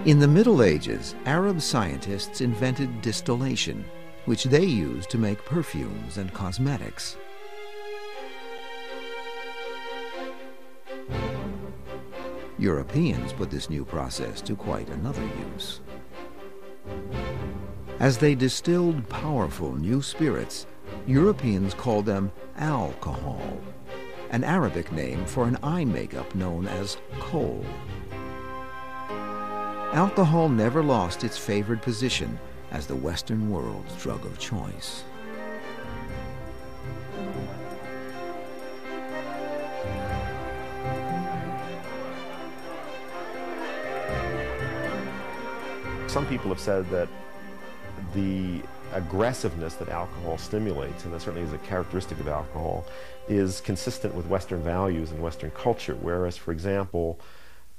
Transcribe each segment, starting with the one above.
In the Middle Ages, Arab scientists invented distillation, which they used to make perfumes and cosmetics. Europeans put this new process to quite another use. As they distilled powerful new spirits, Europeans called them alcohol, an Arabic name for an eye makeup known as kohl. Alcohol never lost its favored position as the Western world's drug of choice. Some people have said that the aggressiveness that alcohol stimulates, and that certainly is a characteristic of alcohol, is consistent with Western values and Western culture, whereas, for example,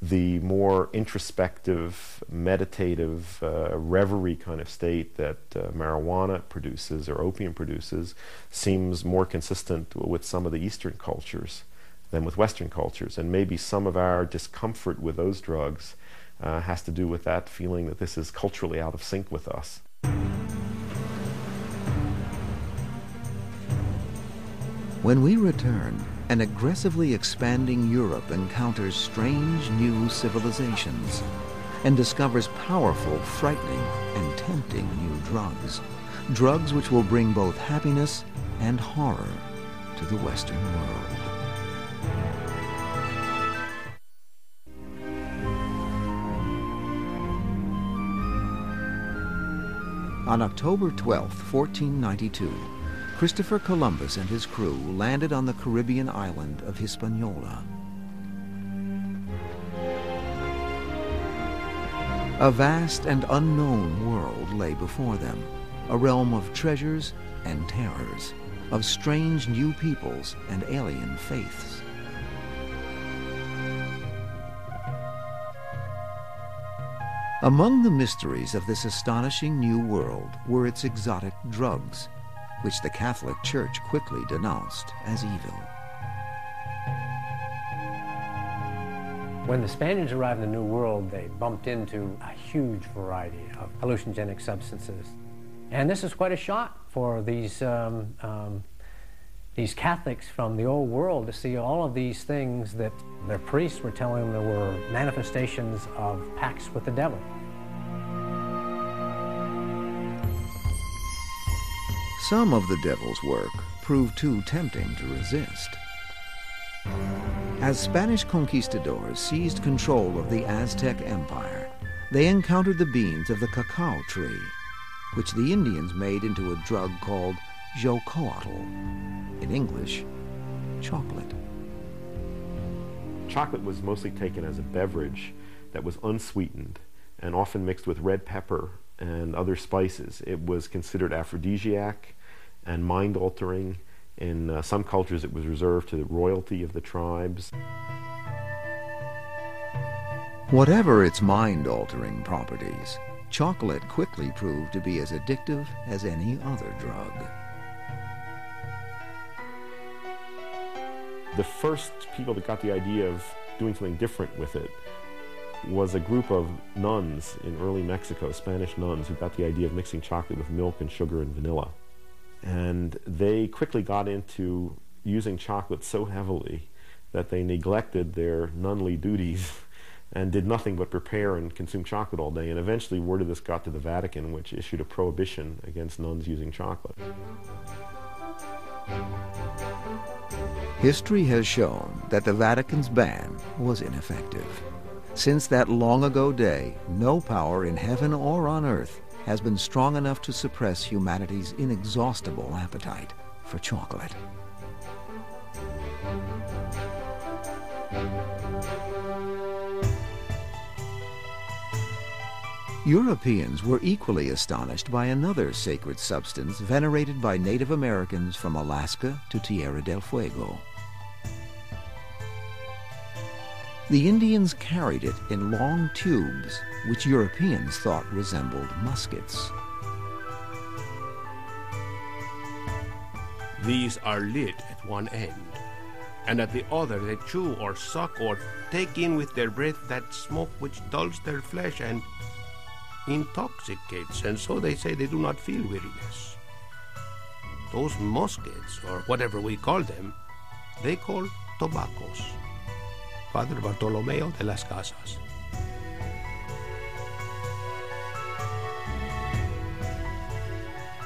the more introspective, meditative, reverie kind of state that marijuana produces or opium produces seems more consistent with some of the Eastern cultures than with Western cultures. And maybe some of our discomfort with those drugs has to do with that feeling that this is culturally out of sync with us. When we return, an aggressively expanding Europe encounters strange new civilizations and discovers powerful, frightening, and tempting new drugs. Drugs which will bring both happiness and horror to the Western world. On October 12, 1492, Christopher Columbus and his crew landed on the Caribbean island of Hispaniola. A vast and unknown world lay before them, a realm of treasures and terrors, of strange new peoples and alien faiths. Among the mysteries of this astonishing new world were its exotic drugs, which the Catholic Church quickly denounced as evil. When the Spaniards arrived in the New World, they bumped into a huge variety of hallucinogenic substances. And this is quite a shock for these Catholics from the old world to see all of these things that their priests were telling them there were manifestations of pacts with the devil. Some of the devil's work proved too tempting to resist. As Spanish conquistadors seized control of the Aztec Empire, they encountered the beans of the cacao tree, which the Indians made into a drug called jocoatl, in English, chocolate. Chocolate was mostly taken as a beverage that was unsweetened and often mixed with red pepper and other spices. It was considered aphrodisiac and mind-altering. In some cultures it was reserved to the royalty of the tribes. Whatever its mind-altering properties, chocolate quickly proved to be as addictive as any other drug. The first people that got the idea of doing something different with it was a group of nuns in early Mexico, Spanish nuns, who got the idea of mixing chocolate with milk and sugar and vanilla. And they quickly got into using chocolate so heavily that they neglected their nunly duties and did nothing but prepare and consume chocolate all day. And eventually word of this got to the Vatican, which issued a prohibition against nuns using chocolate. History has shown that the Vatican's ban was ineffective. Since that long-ago day, no power in heaven or on earth has been strong enough to suppress humanity's inexhaustible appetite for chocolate. Europeans were equally astonished by another sacred substance venerated by Native Americans from Alaska to Tierra del Fuego. The Indians carried it in long tubes, which Europeans thought resembled muskets. These are lit at one end. and at the other they chew or suck or take in with their breath that smoke which dulls their flesh and intoxicates, and so they say they do not feel weariness. Those muskets, or whatever we call them, they call tobaccos. Father Bartolomeo de las Casas.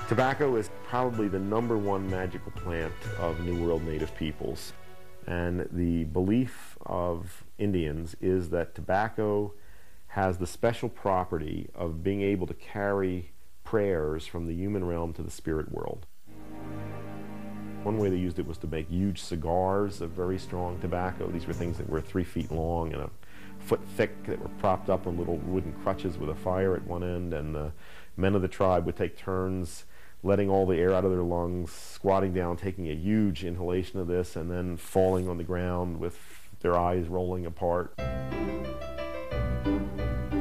Tobacco is probably the #1 magical plant of New World native peoples. And the belief of Indians is that tobacco has the special property of being able to carry prayers from the human realm to the spirit world. One way they used it was to make huge cigars of very strong tobacco. These were things that were 3 feet long and a foot thick, that were propped up on little wooden crutches with a fire at one end, and the men of the tribe would take turns letting all the air out of their lungs, squatting down, taking a huge inhalation of this, and then falling on the ground with their eyes rolling apart.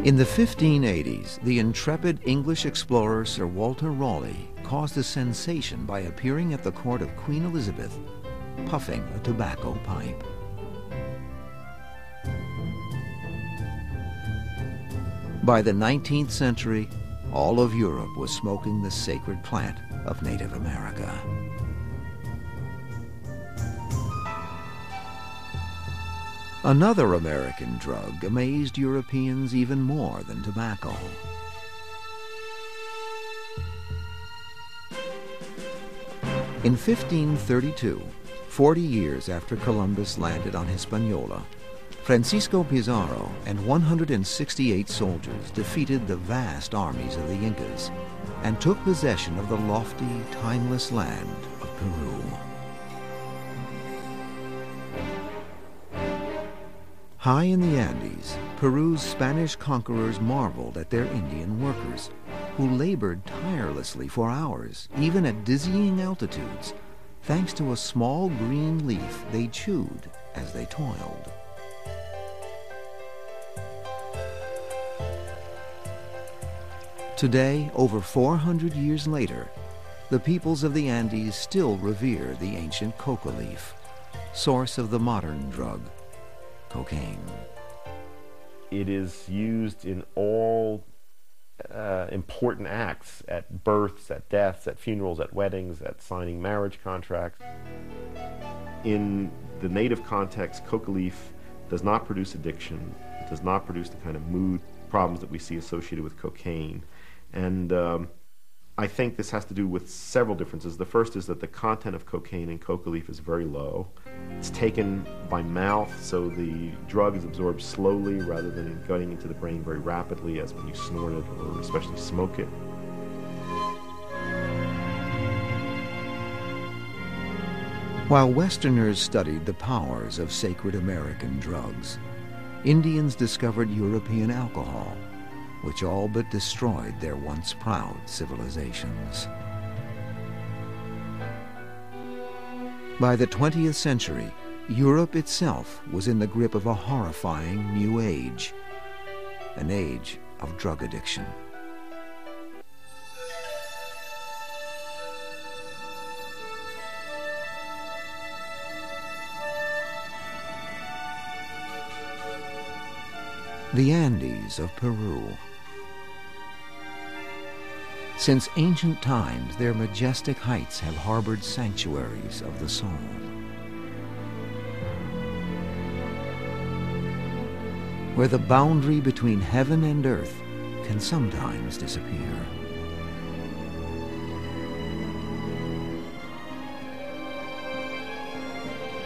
In the 1580s, the intrepid English explorer Sir Walter Raleigh caused a sensation by appearing at the court of Queen Elizabeth, puffing a tobacco pipe. By the 19th century, all of Europe was smoking the sacred plant of Native America. Another American drug amazed Europeans even more than tobacco. In 1532, 40 years after Columbus landed on Hispaniola, Francisco Pizarro and 168 soldiers defeated the vast armies of the Incas and took possession of the lofty, timeless land of Peru. High in the Andes, Peru's Spanish conquerors marveled at their Indian workers, who labored tirelessly for hours, even at dizzying altitudes, thanks to a small green leaf they chewed as they toiled. Today, over 400 years later, the peoples of the Andes still revere the ancient coca leaf, source of the modern drug, cocaine. It is used in all important acts, at births, at deaths, at funerals, at weddings, at signing marriage contracts. In the native context, coca leaf does not produce addiction. It does not produce the kind of mood problems that we see associated with cocaine. And I think this has to do with several differences. The first is that the content of cocaine in coca leaf is very low. It's taken by mouth, so the drug is absorbed slowly rather than going into the brain very rapidly as when you snort it or especially smoke it. While Westerners studied the powers of sacred American drugs, Indians discovered European alcohol, which all but destroyed their once proud civilizations. By the 20th century, Europe itself was in the grip of a horrifying new age, an age of drug addiction. The Andes of Peru. Since ancient times, their majestic heights have harbored sanctuaries of the soul. Where the boundary between heaven and earth can sometimes disappear.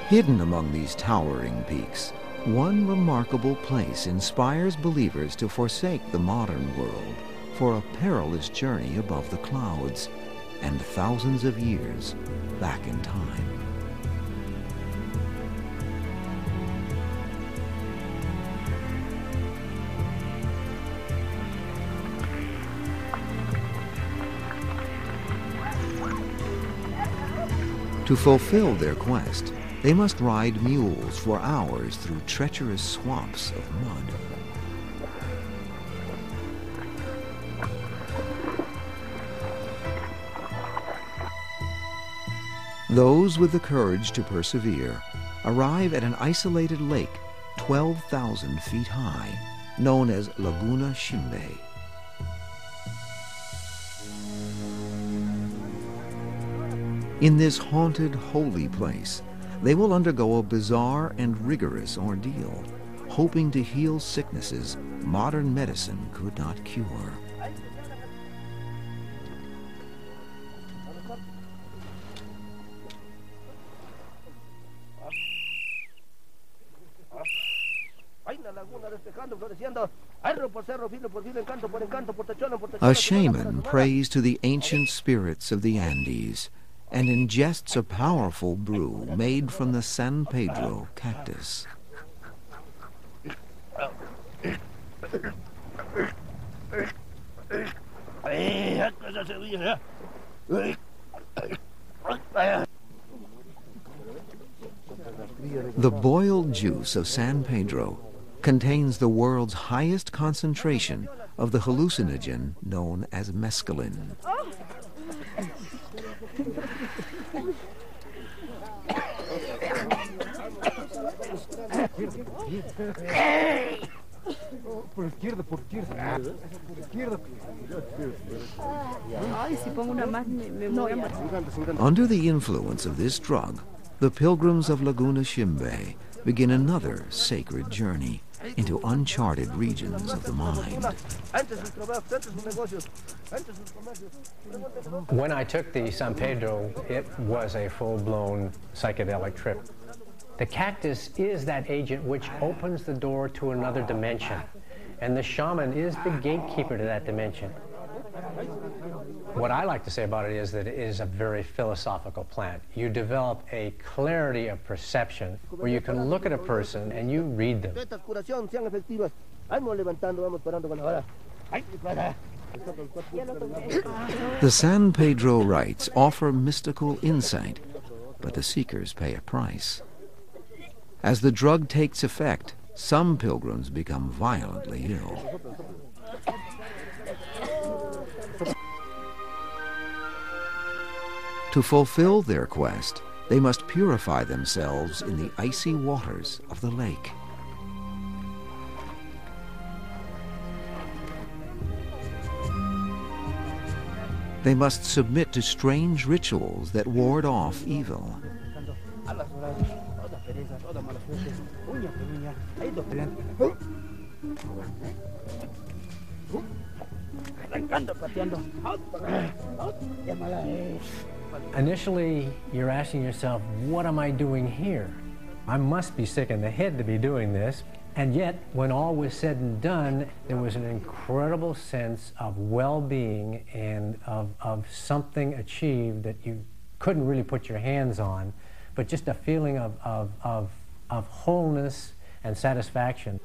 Hidden among these towering peaks, one remarkable place inspires believers to forsake the modern world for a perilous journey above the clouds and thousands of years back in time. To fulfill their quest, they must ride mules for hours through treacherous swamps of mud. Those with the courage to persevere arrive at an isolated lake 12,000 feet high, known as Laguna Shimbe. In this haunted, holy place, they will undergo a bizarre and rigorous ordeal, hoping to heal sicknesses modern medicine could not cure. A shaman prays to the ancient spirits of the Andes and ingests a powerful brew made from the San Pedro cactus. The boiled juice of San Pedro contains the world's highest concentration of the hallucinogen known as mescaline. Under the influence of this drug, the pilgrims of Laguna Shimbe begin another sacred journey into uncharted regions of the mind. When I took the San Pedro, it was a full-blown psychedelic trip. The cactus is that agent which opens the door to another dimension, and the shaman is the gatekeeper to that dimension. What I like to say about it is that it is a very philosophical plant. You develop a clarity of perception where you can look at a person and you read them. The San Pedro rites offer mystical insight, but the seekers pay a price. As the drug takes effect, some pilgrims become violently ill. To fulfill their quest, they must purify themselves in the icy waters of the lake. They must submit to strange rituals that ward off evil. Initially, you're asking yourself, what am I doing here? I must be sick in the head to be doing this. And yet, when all was said and done, there was an incredible sense of well-being and of something achieved that you couldn't really put your hands on, but just a feeling of wholeness and satisfaction.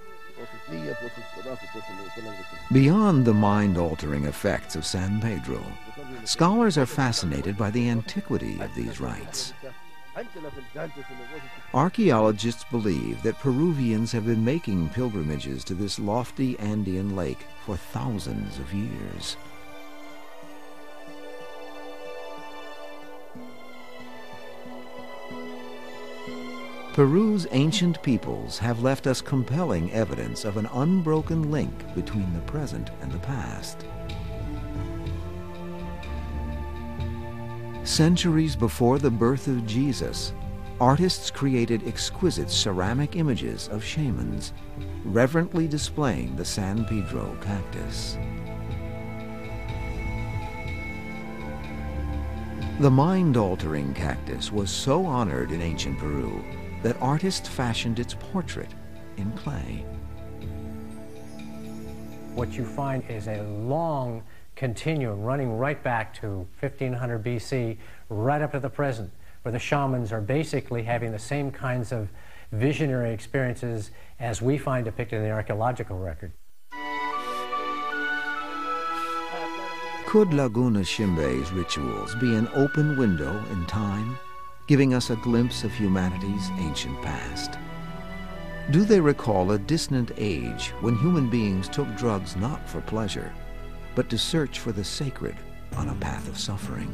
Beyond the mind-altering effects of San Pedro, scholars are fascinated by the antiquity of these rites. Archaeologists believe that Peruvians have been making pilgrimages to this lofty Andean lake for thousands of years. Peru's ancient peoples have left us compelling evidence of an unbroken link between the present and the past. Centuries before the birth of Jesus, artists created exquisite ceramic images of shamans, reverently displaying the San Pedro cactus. The mind-altering cactus was so honored in ancient Peru that artists fashioned its portrait in clay. What you find is a long continuum running right back to 1500 BC, right up to the present, where the shamans are basically having the same kinds of visionary experiences as we find depicted in the archaeological record. Could Laguna Shimbe's rituals be an open window in time, giving us a glimpse of humanity's ancient past? Do they recall a distant age when human beings took drugs not for pleasure, but to search for the sacred on a path of suffering?